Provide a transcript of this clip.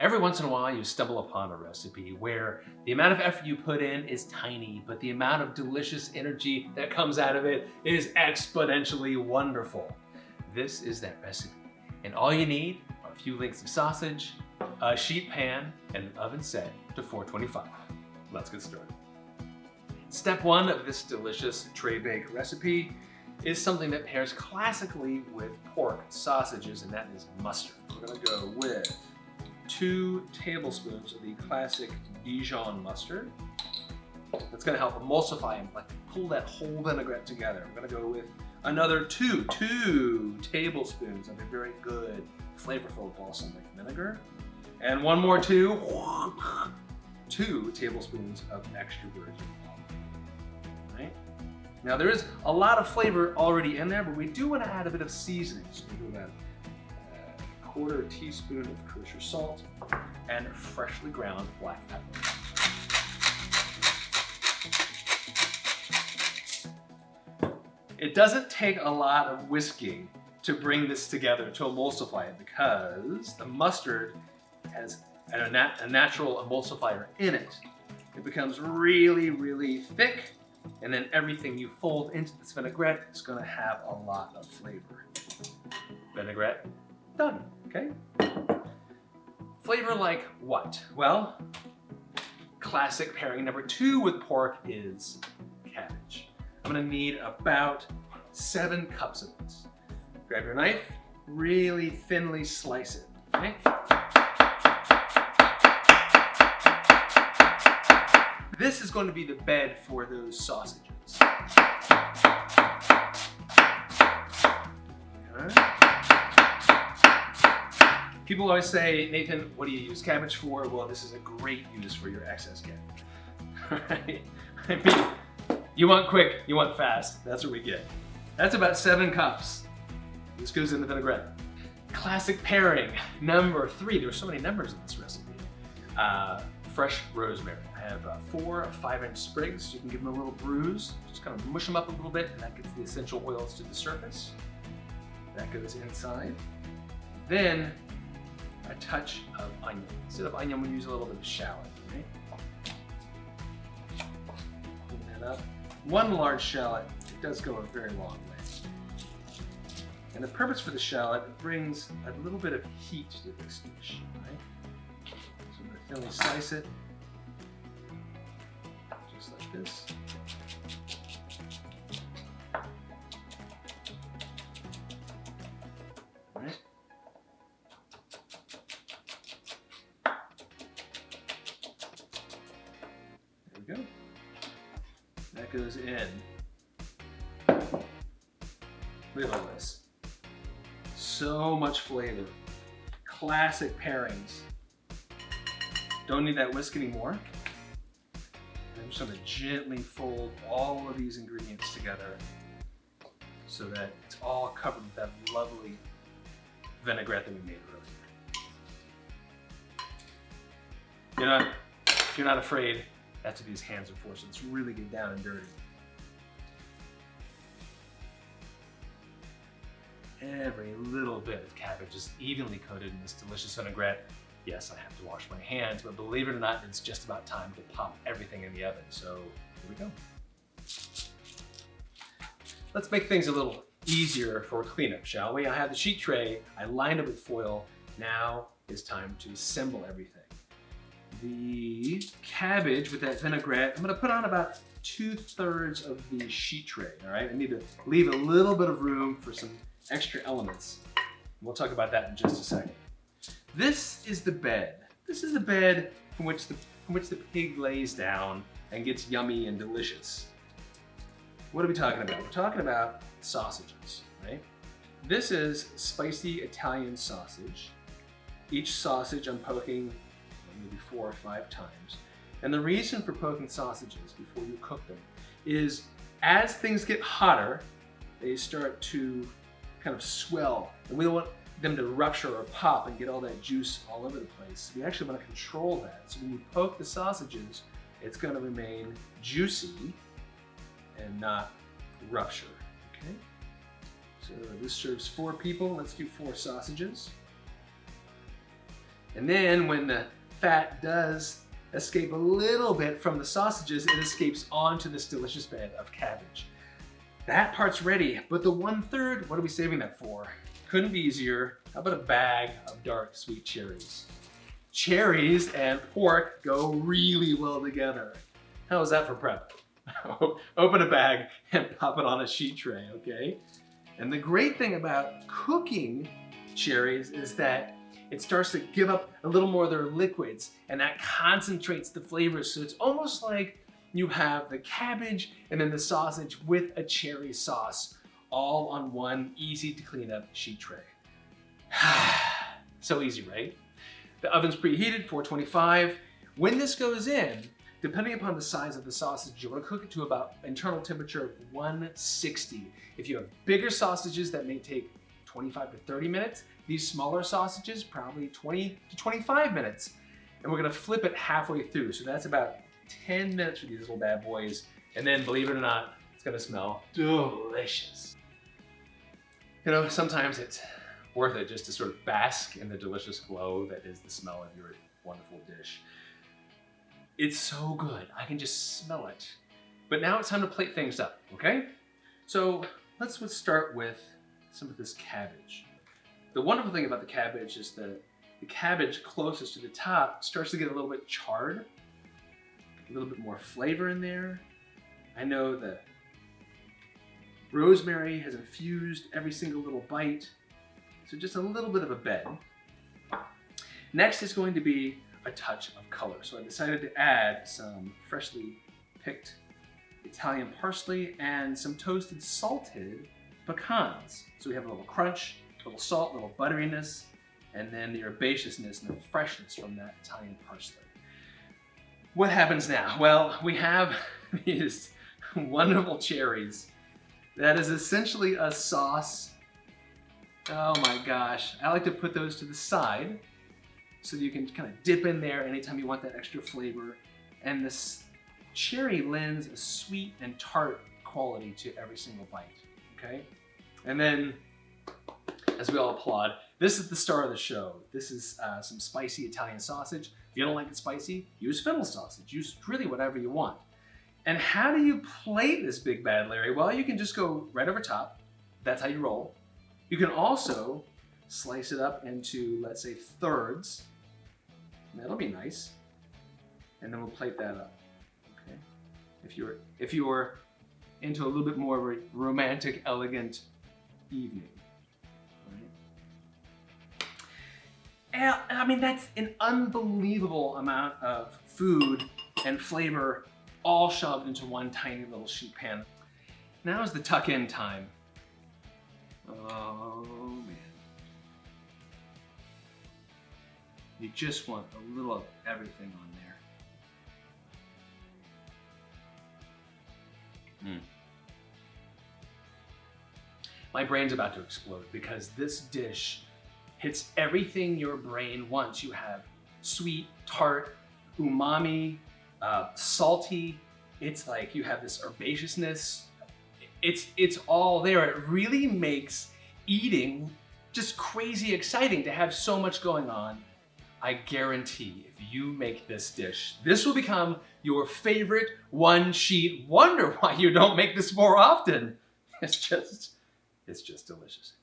Every once in a while you stumble upon a recipe where the amount of effort you put in is tiny, but the amount of delicious energy that comes out of it is exponentially wonderful. This is that recipe, and all you need are a few links of sausage, a sheet pan, and an oven set to 425. Let's get started. Step one of this delicious tray bake recipe is something that pairs classically with pork sausages, and that is mustard. We're gonna go with 2 tablespoons of the classic Dijon mustard. That's gonna help emulsify and pull that whole vinaigrette together. I'm gonna go with another 2 tablespoons of a very good, flavorful balsamic vinegar. And one more 2 tablespoons of extra virgin olive oil. Right? Now there is a lot of flavor already in there, but we do want to add a bit of seasoning. So we do about a 1/4 teaspoon of kosher salt and freshly ground black pepper. It doesn't take a lot of whisking to bring this together, to emulsify it, because the mustard has a natural emulsifier in it. It becomes really, really thick, and then everything you fold into this vinaigrette is gonna have a lot of flavor. Vinaigrette, done, okay? Flavor like what? Well, classic pairing number 2 with pork is cabbage. I'm gonna need about 7 cups of this. Grab your knife, really thinly slice it, okay? This is going to be the bed for those sausages. Okay. People always say, Nathan, what do you use cabbage for? Well, this is a great use for your excess cabbage. Right? I mean, you want quick, you want fast. That's what we get. That's about 7 cups. This goes in the vinaigrette. Classic pairing, number 3. There's so many numbers in this recipe. Fresh rosemary. I have 4 5-inch sprigs. You can give them a little bruise. Just kind of mush them up a little bit, and that gets the essential oils to the surface. That goes inside. Then a touch of onion. Instead of onion, we use a little bit of shallot. Right? Clean that up. 1 large shallot, it does go a very long way. And the purpose for the shallot, it brings a little bit of heat to this dish. Right? So I'm going to thinly slice it, just like this. All right. There we go. That goes in. Look at all this. So much flavor. Classic pairings. Don't need that whisk anymore. I'm just going to gently fold all of these ingredients together so that it's all covered with that lovely vinaigrette that we made earlier. If you're not afraid, that's what these hands are for, so let's really get down and dirty. Every little bit of cabbage is evenly coated in this delicious vinaigrette. Yes, I have to wash my hands, but believe it or not, it's just about time to pop everything in the oven. So here we go. Let's make things a little easier for cleanup, shall we? I have the sheet tray. I lined it with foil. Now it's time to assemble everything. The cabbage with that vinaigrette, I'm gonna put on about 2/3 of the sheet tray, all right? I need to leave a little bit of room for some extra elements. We'll talk about that in just a second. This is the bed. This is the bed from which the pig lays down and gets yummy and delicious. What are we talking about? We're talking about sausages, right? This is spicy Italian sausage. Each sausage I'm poking maybe 4 or 5 times. And the reason for poking sausages before you cook them is as things get hotter, they start to kind of swell. And we don't want them to rupture or pop and get all that juice all over the place. We actually want to control that. So when you poke the sausages, it's going to remain juicy and not rupture, okay? So this serves 4 people. Let's do 4 sausages. And then when the fat does escape a little bit from the sausages, it escapes onto this delicious bed of cabbage. That part's ready, but the 1/3, what are we saving that for? Couldn't be easier. How about a bag of dark sweet cherries? Cherries and pork go really well together. How is that for prep? Open a bag and pop it on a sheet tray, okay? And the great thing about cooking cherries is that it starts to give up a little more of their liquids, and that concentrates the flavors. So it's almost like you have the cabbage and then the sausage with a cherry sauce, all on one easy to clean up sheet tray. So easy, right? The oven's preheated, 425. When this goes in, depending upon the size of the sausage, you want to cook it to about internal temperature of 160. If you have bigger sausages, that may take 25 to 30 minutes. These smaller sausages, probably 20 to 25 minutes. And we're gonna flip it halfway through. So that's about 10 minutes for these little bad boys. And then, believe it or not, it's gonna smell delicious. You know, sometimes it's worth it just to sort of bask in the delicious glow that is the smell of your wonderful dish. It's so good, I can just smell it. But now it's time to plate things up, okay? So let's start with some of this cabbage. The wonderful thing about the cabbage is that the cabbage closest to the top starts to get a little bit charred, a little bit more flavor in there. I know the rosemary has infused every single little bite, so just a little bit of a bed. Next is going to be a touch of color. So I decided to add some freshly picked Italian parsley and some toasted salted pecans. So we have a little crunch, a little salt, a little butteriness, and then the herbaceousness and the freshness from that Italian parsley. What happens now? Well, we have these wonderful cherries. That is essentially a sauce. Oh my gosh. I like to put those to the side so you can kind of dip in there anytime you want that extra flavor. And this cherry lends a sweet and tart quality to every single bite, okay? And then, as we all applaud, this is the star of the show. This is some spicy Italian sausage. If you don't like it spicy, use fennel sausage. Use really whatever you want. And how do you plate this big bad Larry? Well, you can just go right over top. That's how you roll. You can also slice it up into, let's say, thirds. That'll be nice. And then we'll plate that up. Okay. If you're into a little bit more of a romantic, elegant evening. Right? I mean, that's an unbelievable amount of food and flavor all shoved into one tiny little sheet pan. Now is the tuck-in time. Oh man. You just want a little of everything on there. My brain's about to explode because this dish hits everything your brain wants. You have sweet, tart, umami, salty. It's like you have this herbaceousness. It's all there. It really makes eating just crazy exciting to have so much going on. I guarantee if you make this dish, this will become your favorite one-sheet wonder why you don't make this more often. It's just delicious.